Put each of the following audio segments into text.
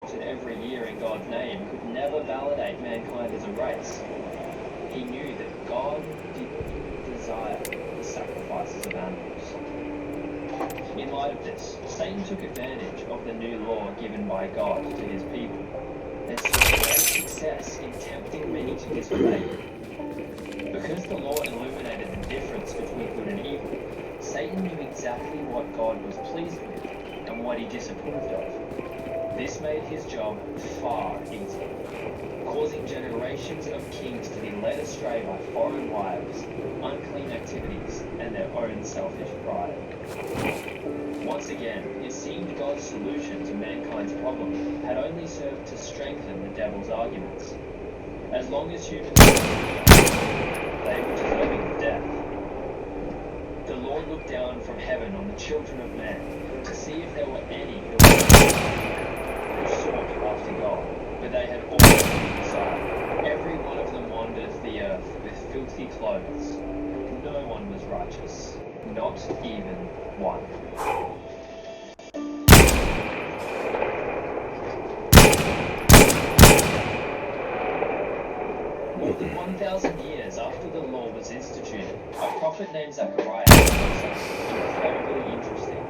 slaughtered every year in God's name could never validate mankind as a race. He knew that God didn't desire the sacrifices of animals. In light of this, Satan took advantage of the new law given by God to his people and saw great success in tempting many to disobey. Because the law illuminated the difference between good and evil, Satan knew exactly what God was pleased with and what he disapproved of. This made his job far easier, causing generations of kings to be led astray by foreign wives, unclean activities, and their own selfish pride. Once again, it seemed God's solution to mankind's problem had only served to strengthen the devil's arguments. As long as humans they were deserving of death. The Lord looked down from heaven on the children of men to see if there were any who sought after God, but they had all been aside. Every one of them wandered the earth with filthy clothes. No one was righteous, not even one. More than 1,000 years after the law was instituted, a prophet named Zechariah did something incredibly interesting.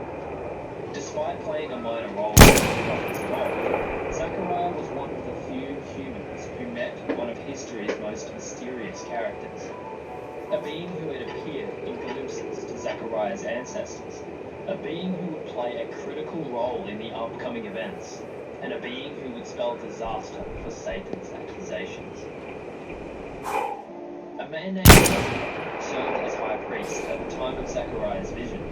Despite playing a minor role in the prophet's role, Zechariah was one of the few humans who met one of history's most mysterious characters. A being who had appeared in glimpses to Zechariah's ancestors, a being who would play a critical role in the upcoming events, and a being who would spell disaster for Satan's accusations. A man named Joseph served as high priest at the time of Zechariah's vision.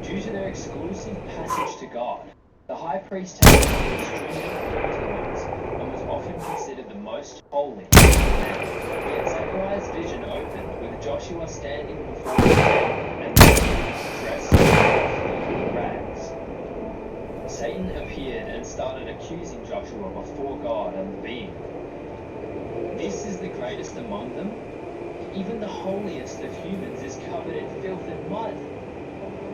Due to their exclusive passage to God, the high priest had stringent laws and was often considered the most holy. Yet Zechariah's vision opened with Joshua standing before him and dressed in rags. Satan appeared and started accusing Joshua before God and the being. This is the greatest among them. Even the holiest of humans is covered in filth and mud.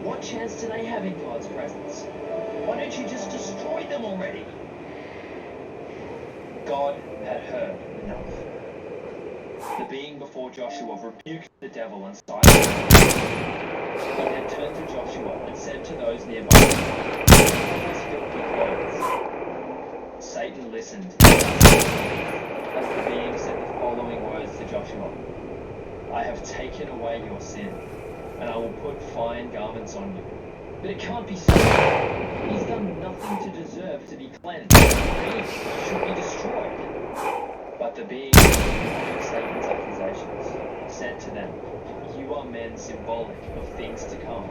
What chance do they have in God's presence? Why don't you just destroy them already? God had heard enough. The being before Joshua rebuked the devil and silenced him. He then turned to Joshua and said to those nearby, "His filthy clothes." Satan listened as the being said the following words to Joshua: "I have taken away your sin, and I will put fine garments on you. But it can't be so. He's done nothing to deserve to be cleansed. He should be destroyed." But the being of Satan's accusations said to them, "You are men symbolic of things to come.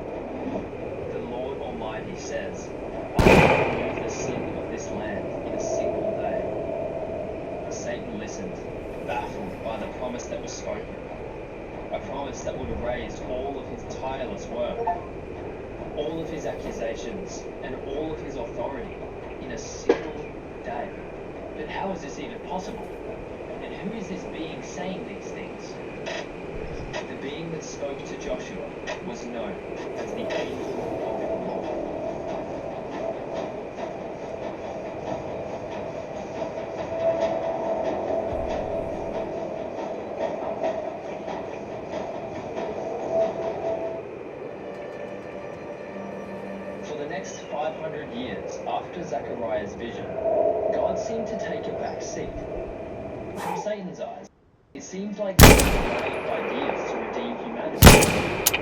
The Lord Almighty says, I will remove the sin of this land in a single day." Satan listened, baffled by the promise that was spoken. A promise that would have raised all of his tireless work, all of his accusations, and all of his authority in a single day. But how is this even possible? And who is this being saying these things? The being that spoke to Joshua was known as the angel of the Lord. For the next 500 years after Zechariah's vision, God seemed to take a back seat. From Satan's eyes, it seemed like God had great ideas to redeem humanity.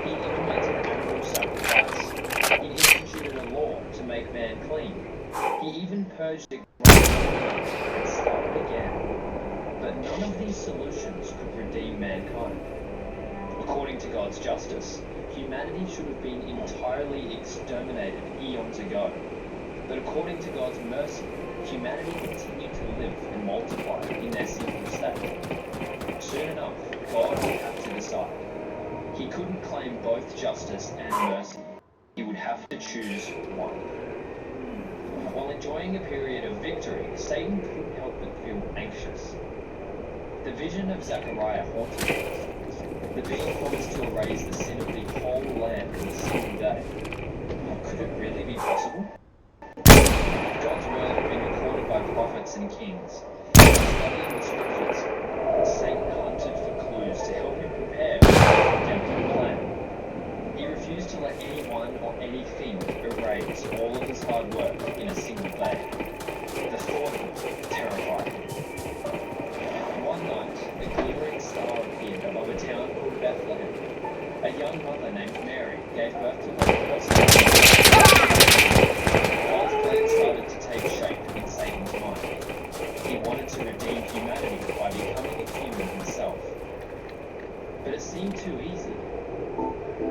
He implemented animal sacrifice. He instituted a law to make man clean. He even purged the and started again. But none of these solutions could redeem mankind. According to God's justice, humanity should have been entirely exterminated eons ago. But according to God's mercy, humanity continued to live and multiply in their sinful state. Soon enough, God would have to decide. He couldn't claim both justice and mercy. He would have to choose one. While enjoying a period of victory, Satan couldn't help but feel anxious. The vision of Zechariah haunted him. The being promised to erase the sin of the whole land in a single day. Could it really be possible? God's word had been recorded and kings. Studying the scriptures, Satan hunted for clues to help him prepare for his redemptive plan. He refused to let anyone or anything erase all of his hard work in a single day. The thought of it terrified him. One night, a glimmering star appeared above a town called Bethlehem. A young mother named Mary gave birth to her first son. God's plan started to take shape in Satan's mind. He wanted to redeem humanity by becoming a human himself. But it seemed too easy.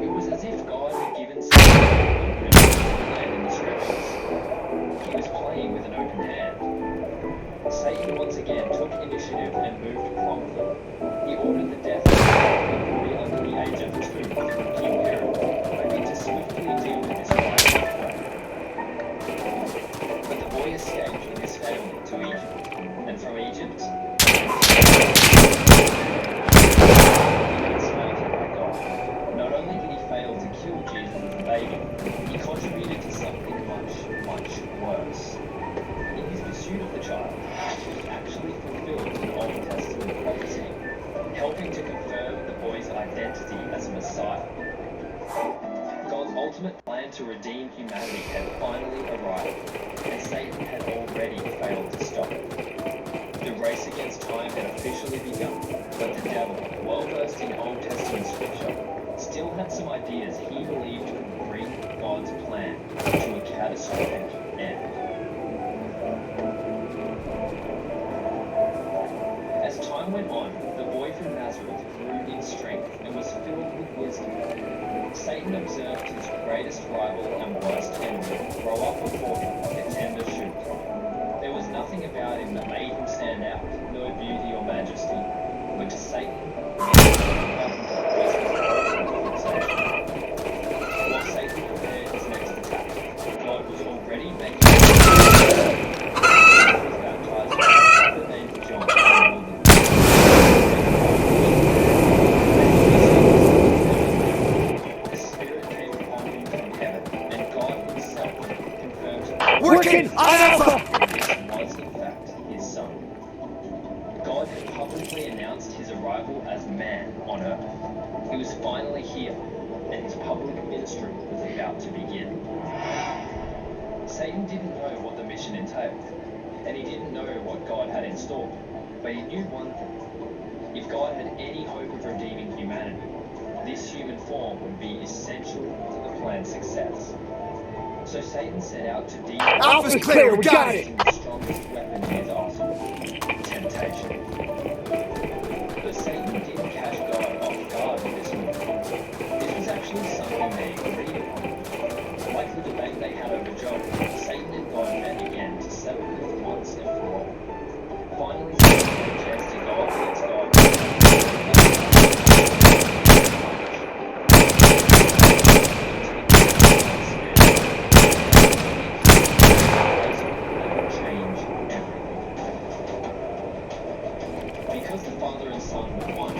It was as if God had given Satan a blueprint and instructions. He was playing with an open hand. Satan once again took initiative and moved promptly. He ordered the death of a boy under the age of 2, King Herod, hoping to swiftly deal with this violent threat. But the boy escaped with his family to Egypt, and from Egypt, not only did he fail to kill Jesus as a baby, he contributed to something much, much worse. In his pursuit of the child, he actually fulfilled an Old Testament prophecy, helping to confirm the boy's identity as a Messiah. God's ultimate plan to redeem humanity had finally arrived, and Satan had already failed to stop it. The race against time had officially begun, but the devil, well-versed in Old Testament scripture, still had some ideas he believed could bring God's plan to a catastrophic end. As time went on, the boy from Nazareth grew in strength and was filled with wisdom. Satan observed his greatest rival and worst enemy grow up before him like a tender shoot. There was nothing about him that made him stand out, no beauty or majesty, but to Satan, while Satan prepared his next attack, God was already making baptized the name of John. The Spirit came upon him from heaven, and God himself confirmed Working on was in fact his son. God had publicly announced his arrival as man on earth. He was finally here, and his public ministry was about to begin. Satan didn't know what the mission entailed, and he didn't know what God had in store, but he knew one thing. If God had any hope of redeeming humanity, this human form would be essential to the plan's success. So Satan set out to deal Alpha's clear, we got it! the strongest weapon in his arsenal, temptation. But Satan didn't catch God off guard with this move. This was actually something they agreed upon. Like the debate they had over Job, Satan and God met again to settle this once and for all. Finally, Satan had a chance to go up against God. Because the Father and Son were one,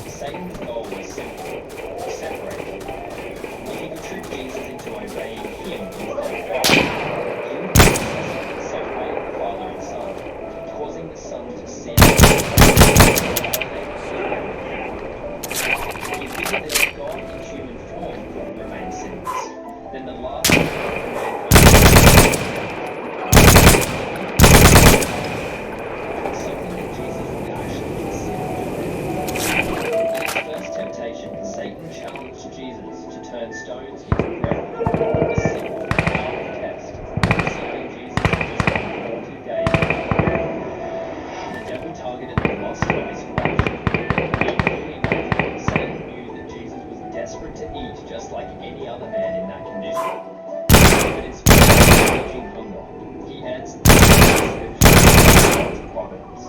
Satan's goal was simple: separate. If he could trick Jesus into obeying him instead of God, he would separate the Father and Son, causing the Son to sin. He figured that if God in human form could remain sinless, then the last of mankind something that Jesus would actually consider. In his first temptation, Satan challenged Jesus to turn stones into bread. A simple, powerful test, deceiving Jesus to just 40 days. The devil targeted the lust of his flesh. He clearly made Satan knew that Jesus was desperate to eat just like any other man in that condition. But instead of raging hunger, he answered the God's providence.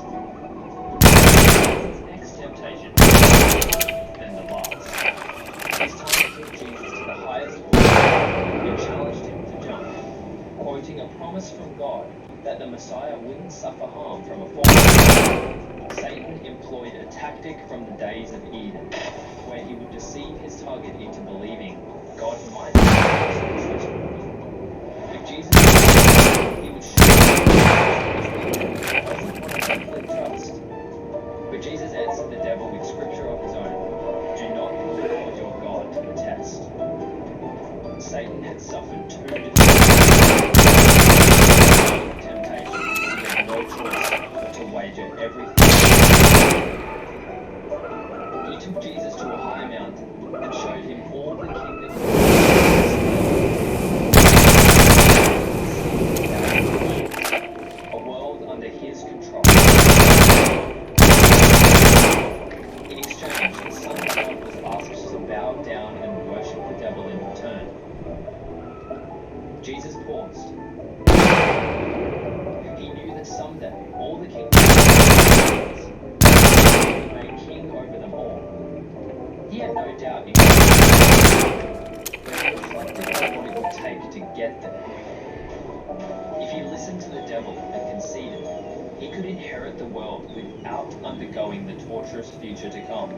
His next temptation, then the last. This time he took Jesus to the highest point and challenged him to jump, quoting a promise from God that the Messiah wouldn't suffer harm from a fall. Satan employed a tactic from the days of Eden, where he would deceive his target into believing God might be trustworthy. If Jesus he would show him had no doubt he reflected on what it would take to get there. If he listened to the devil and conceded, he could inherit the world without undergoing the torturous future to come.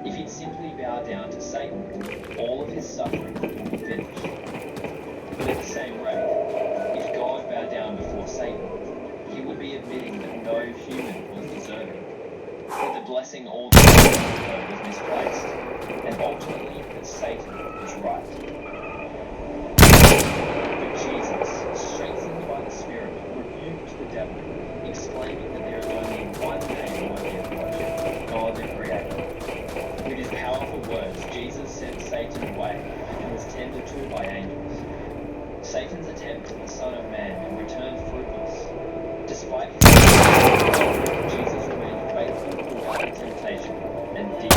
If he'd simply bow down to Satan, all of his suffering would be finished. But at the same rate, if God bowed down before Satan, he would be admitting that no human was deserving, that the blessing all the world was misplaced, and ultimately that Satan was right. But Jesus, strengthened by the Spirit, rebuked the devil, exclaiming that there is only one name worthy of worship, God the Creator. With his powerful words, Jesus sent Satan away and was tended to by angels. Satan's attempt at the Son of Man returned fruitless. Despite his Jesus remained faithful throughout the temptation and did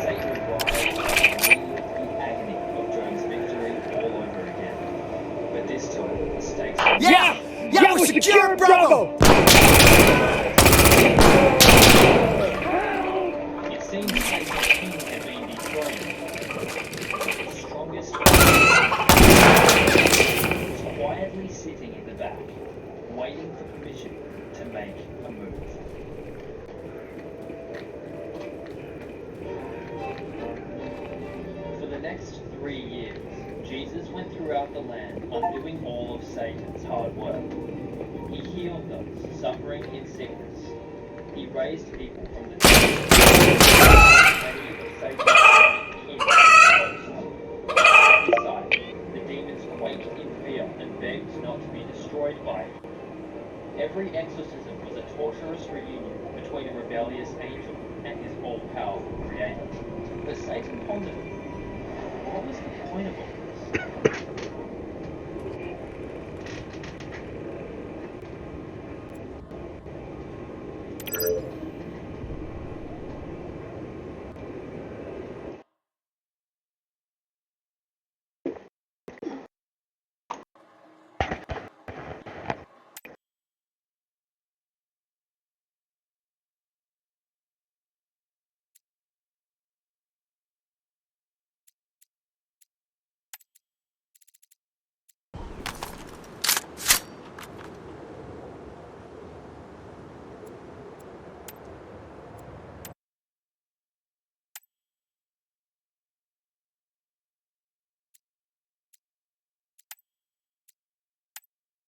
Satan writhed and relived the agony of Job's victory all over again. But this time, the stakes were Yeah, we're secure, Bravo! It seemed Satan's king had been dethroned. The strongest was quietly sitting in the back, waiting for permission to make a move. For the next 3 years, Jesus went throughout the land undoing all of Satan's hard work. He healed those suffering in sickness. He raised people from the dead. Many of Satan's kings inside, the demons quaked in fear and begged not to be destroyed by it. Every exorcism was a torturous reunion between a rebellious angel and his all-powerful creator. But Satan pondered, what was the point of all this?